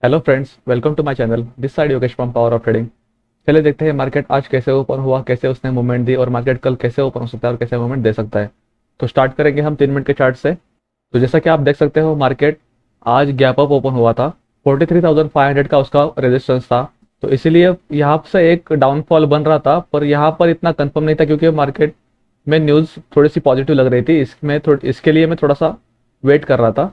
Hello friends, welcome to my channel. This side Yogesh from power of trading. चलिए देखते हैं market आज कैसे ओपन हुआ, कैसे उसने मूवमेंट दी और मार्केट कल कैसे ओपन हो सकता है और कैसे मूवमेंट दे सकता है। तो स्टार्ट करेंगे हम 3 मिनट के चार्ट से। तो जैसा कि आप देख सकते हो, मार्केट आज गैप अप ओपन हुआ था। 43,500 का उसका रेजिस्टेंस था। तो इसीलिए यहाँ से एक डाउनफॉल बन रहा था, पर यहाँ पर इतना कंफर्म नहीं था क्योंकि मार्केट में न्यूज़ थोड़ी सी पॉजिटिव लग रही थी। इसके लिए मैं थोड़ा सा वेट कर रहा था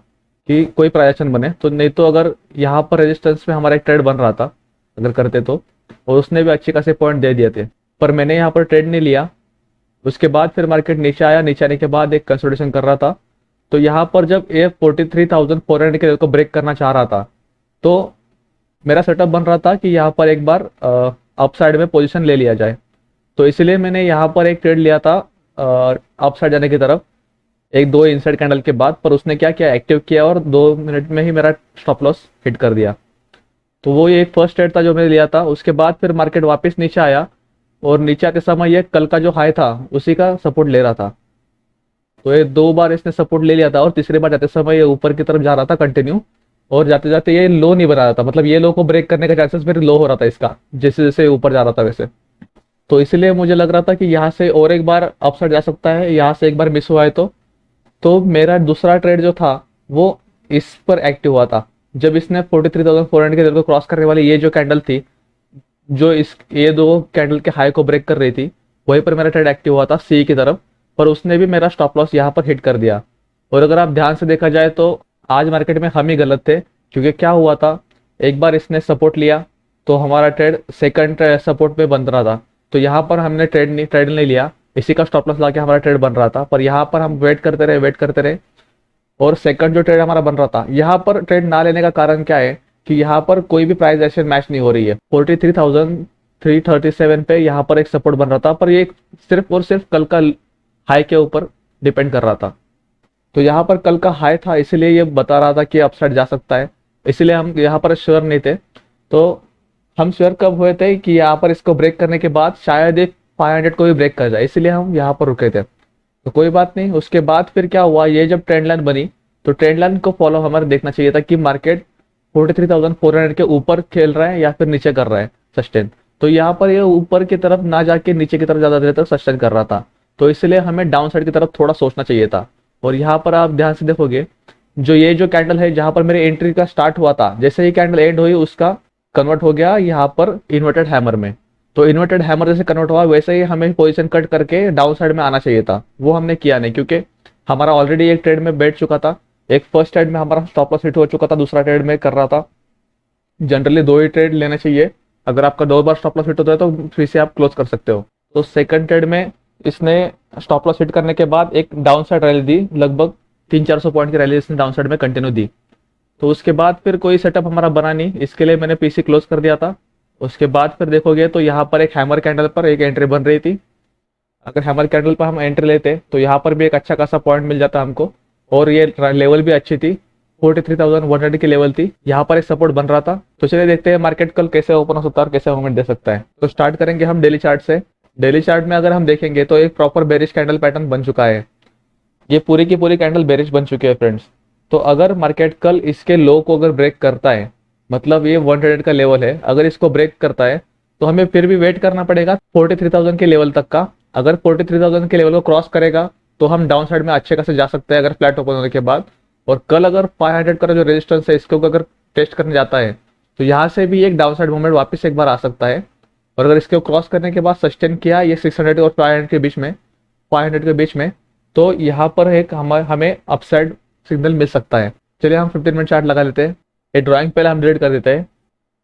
कि कोई प्राइस बने। तो नहीं तो अगर यहाँ पर रेजिस्टेंस में हमारा एक ट्रेड बन रहा था अगर करते तो, और उसने भी अच्छे खासे पॉइंट दे दिए थे, पर मैंने यहाँ पर ट्रेड नहीं लिया। उसके बाद फिर मार्केट नीचे आया, नीचे आने के बाद एक कंसोलिडेशन कर रहा था। तो यहाँ पर जब ये 43,400 के लेवल को ब्रेक करना चाह रहा था, तो मेरा सेटअप बन रहा था कि यहाँ पर एक बार अप साइड में पोजीशन ले लिया जाए। तो इसलिए मैंने यहाँ पर एक ट्रेड लिया था अप साइड जाने की तरफ, एक दो इनसाइड कैंडल के बाद। पर उसने क्या किया, एक्टिव किया और 2 मिनट में ही मेरा स्टॉप लॉस हिट कर दिया। तो वो ये एक फर्स्ट ट्रेड था जो मैंने लिया था। उसके बाद फिर मार्केट वापस नीचे आया और नीचे आते समय ये कल का जो हाई था उसी का सपोर्ट ले रहा था। तो ये दो बार इसने सपोर्ट ले लिया था और तीसरी बार जाते समय ये ऊपर की तरफ जा रहा था कंटिन्यू। और जाते जाते ये लो नहीं बना रहा था, मतलब ये लो को ब्रेक करने का चांसेस फिर लो हो रहा था इसका, जैसे जैसे ऊपर जा रहा था वैसे। तो इसलिए मुझे लग रहा था कि यहाँ से और एक बार अपसाइड जा सकता है, यहाँ से एक बार मिस हुआ है तो मेरा दूसरा ट्रेड जो था वो इस पर एक्टिव हुआ था। जब इसने 43,400 के लेवल को क्रॉस करने वाली ये जो कैंडल थी, जो इस ये दो कैंडल के हाई को ब्रेक कर रही थी, वहीं पर मेरा ट्रेड एक्टिव हुआ था सी की तरफ। पर उसने भी मेरा स्टॉप लॉस यहाँ पर हिट कर दिया। और अगर आप ध्यान से देखा जाए तो आज मार्केट में हम ही गलत थे, क्योंकि क्या हुआ था, एक बार इसने सपोर्ट लिया तो हमारा ट्रेड सेकंड सपोर्ट पे बन रहा था। तो यहाँ पर हमने ट्रेड नहीं लिया, इसी का स्टॉप लॉस ला के हमारा ट्रेड बन रहा था। पर यहाँ पर हम वेट करते रहे और सेकंड जो ट्रेड हमारा बन रहा था, यहाँ पर ट्रेड ना लेने का कारण क्या है कि यहाँ पर कोई भी प्राइस एक्शन मैच नहीं हो रही है। 43,337 पे यहाँ पर एक सपोर्ट बन रहा था, पर ये सिर्फ और सिर्फ कल का हाई के ऊपर डिपेंड कर रहा था। तो यहाँ पर कल का हाई था, इसीलिए ये बता रहा था कि अपसाइड जा सकता है। इसलिए हम यहाँ पर श्योर नहीं थे। तो हम श्योर कब हुए थे कि यहाँ पर इसको ब्रेक करने के बाद शायद ये 500 को भी ब्रेक कर जाए, इसलिए हम यहाँ पर रुके थे। तो कोई बात नहीं। उसके बाद फिर क्या हुआ, ये जब ट्रेंड लाइन बनी तो ट्रेंड लाइन को फॉलो हमारे देखना चाहिए था कि मार्केट 43,400 के ऊपर खेल रहा है या फिर नीचे कर रहा है सस्टेन। तो यहाँ पर ये ऊपर की तरफ ना जाके नीचे की तरफ ज्यादा देर तक सस्टेन कर रहा था। तो इसलिए हमें डाउन साइड की तरफ थोड़ा सोचना चाहिए था। और यहाँ पर आप ध्यान से देखोगे, ये जो कैंडल है जहां पर मेरे एंट्री का स्टार्ट हुआ था, जैसे ही कैंडल एंड हुई उसका कन्वर्ट हो गया यहाँ पर इन्वर्टेड हैमर में। तो इन्वर्टेड हैमर जैसे कन्वर्ट हुआ वैसे ही हमें पोजीशन कट करके डाउन साइड में आना चाहिए था। वो हमने किया नहीं, क्योंकि हमारा ऑलरेडी एक ट्रेड में बैठ चुका था। एक फर्स्ट ट्रेड में हमारा स्टॉप लॉस हिट हो चुका था, दूसरा ट्रेड में कर रहा था। जनरली दो ही ट्रेड लेने चाहिए। अगर आपका दो बार स्टॉप लॉस हिट होता है तो फिर से आप क्लोज कर सकते हो। तो सेकंड ट्रेड में इसने स्टॉप लॉस हिट करने के बाद एक डाउन साइड रैली दी, लगभग 300-400 पॉइंट की रैली इसने डाउन साइड में कंटिन्यू दी। तो उसके बाद फिर कोई सेटअप हमारा बना नहीं, इसके लिए मैंने पीसी क्लोज कर दिया था। उसके बाद फिर देखोगे तो यहाँ पर एक हैमर कैंडल पर एक एंट्री बन रही थी। अगर हैमर कैंडल पर हम एंट्री लेते तो यहाँ पर भी एक अच्छा खासा पॉइंट मिल जाता हमको। और ये लेवल भी अच्छी थी, 43,100 की लेवल थी, यहाँ पर एक सपोर्ट बन रहा था। तो चलिए देखते हैं मार्केट कल कैसे ओपन हो सकता है और कैसे मूवमेंट दे सकता है। तो स्टार्ट करेंगे हम डेली चार्ट से। डेली चार्ट में अगर हम देखेंगे तो एक प्रॉपर बेरिश कैंडल पैटर्न बन चुका है। ये पूरी की पूरी कैंडल बेरिश बन चुकी है फ्रेंड्स। तो अगर मार्केट कल इसके लो को अगर ब्रेक करता है, मतलब ये 100 का लेवल है, अगर इसको ब्रेक करता है तो हमें फिर भी वेट करना पड़ेगा 43,000 के लेवल तक का। अगर 43,000 के लेवल को क्रॉस करेगा तो हम डाउन साइड में अच्छे खासे जा सकते हैं अगर फ्लैट ओपन होने के बाद। और कल अगर 500 का जो रेजिस्टेंस है इसको अगर टेस्ट करने जाता है तो यहाँ से भी एक डाउन साइड मूवमेंट वापस एक बार आ सकता है। और अगर इसको क्रॉस करने के बाद सस्टेन किया ये 600 और 500 के बीच में, 500 के बीच में, तो यहाँ पर एक हमें अपसाइड सिग्नल मिल सकता है। चलिए हम 15 मिनट चार्ट लगा लेते हैं। ये ड्राइंग पहले हम डिलीट कर देते हैं।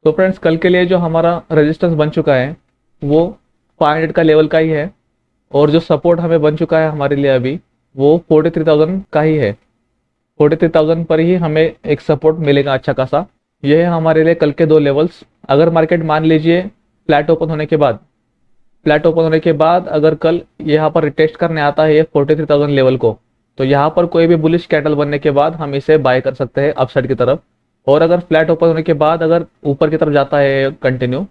तो फ्रेंड्स कल के लिए जो हमारा रेजिस्टेंस बन चुका है वो 500 का लेवल का ही है। और जो सपोर्ट हमें बन चुका है हमारे लिए अभी वो 43,000 का ही है। 43,000 पर ही हमें एक सपोर्ट मिलेगा अच्छा खासा। ये है हमारे लिए कल के दो लेवल्स। अगर मार्केट मान लीजिए फ्लैट ओपन होने के बाद, अगर कल यहाँ पर रिटेस्ट करने आता है ये 43,000 लेवल को, तो यहाँ पर कोई भी बुलिश कैंडल बनने के बाद हम इसे बाय कर सकते हैं अपसाइड की तरफ। और अगर फ्लैट ओपन होने के बाद अगर ऊपर की तरफ जाता है कंटिन्यू,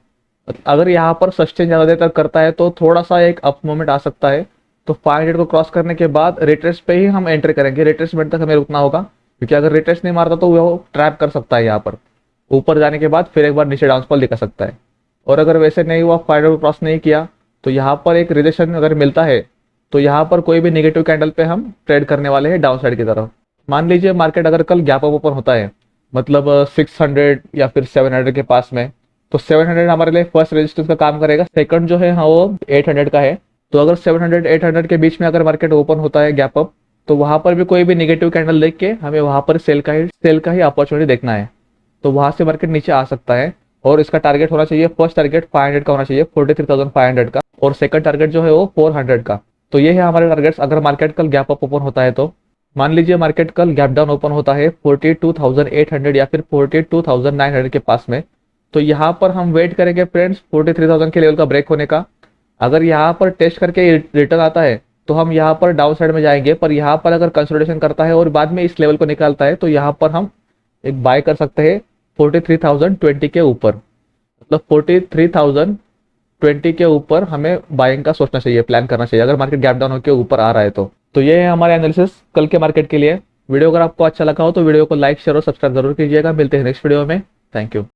अगर यहाँ पर सस्टेन ज़्यादा देर तक करता है तो थोड़ा सा एक अप मोमेंट आ सकता है। तो 500 को क्रॉस करने के बाद रिट्रेस पे ही हम एंटर करेंगे, रिट्रेसमेंट तक हमें रुकना होगा, क्योंकि अगर रिट्रेस नहीं मारता तो वो ट्रैप कर सकता है यहाँ पर। ऊपर जाने के बाद फिर एक बार नीचे डाउनफॉल दिखा सकता है। और अगर वैसे नहीं हुआ, 500 क्रॉस नहीं किया, तो यहाँ पर एक रिजेक्शन अगर मिलता है तो यहाँ पर कोई भी नेगेटिव कैंडल पे हम ट्रेड करने वाले हैं डाउन साइड की तरफ। मान लीजिए मार्केट अगर कल गैप अप ओपन होता है, मतलब 600 या फिर 700 के पास में, तो 700 हमारे लिए फर्स्ट रेजिस्टेंस का काम करेगा। सेकंड जो है हाँ वो 800 का है। तो अगर 700 800 के बीच में अगर मार्केट ओपन होता है गैप अप, तो वहां पर भी कोई भी नेगेटिव कैंडल देख के हमें वहां पर सेल का ही अपॉर्चुनिटी देखना है। तो वहां से मार्केट नीचे आ सकता है और इसका टारगेट होना चाहिए, फर्स्ट टारगेट 500 का होना चाहिए, 43,500 का, और सेकंड टारगेट जो है वो 400 का। तो ये है हमारे टारगेट्स अगर मार्केट कल गैप अप ओपन होता है तो। मान लीजिए मार्केट कल गैप डाउन ओपन होता है 42,800 या फिर 42,900 के पास में, तो यहाँ पर हम वेट करेंगे फ्रेंड्स 43,000 के लेवल का ब्रेक होने का। अगर यहाँ पर टेस्ट करके रिटर्न आता है तो हम यहाँ पर डाउन साइड में जाएंगे, पर यहाँ पर अगर कंसोलिडेशन करता है और बाद में इस लेवल को निकालता है तो यहाँ पर हम एक बाय कर सकते हैं 43,020 के ऊपर। मतलब 43,020 के ऊपर हमें बाइंग का सोचना चाहिए, प्लान करना चाहिए अगर मार्केट गैप डाउन होकर ऊपर आ रहा है तो ये है हमारे एनालिसिस कल के मार्केट के लिए। वीडियो अगर आपको अच्छा लगा हो तो वीडियो को लाइक शेयर और सब्सक्राइब जरूर कीजिएगा। मिलते हैं नेक्स्ट वीडियो में। Thank you.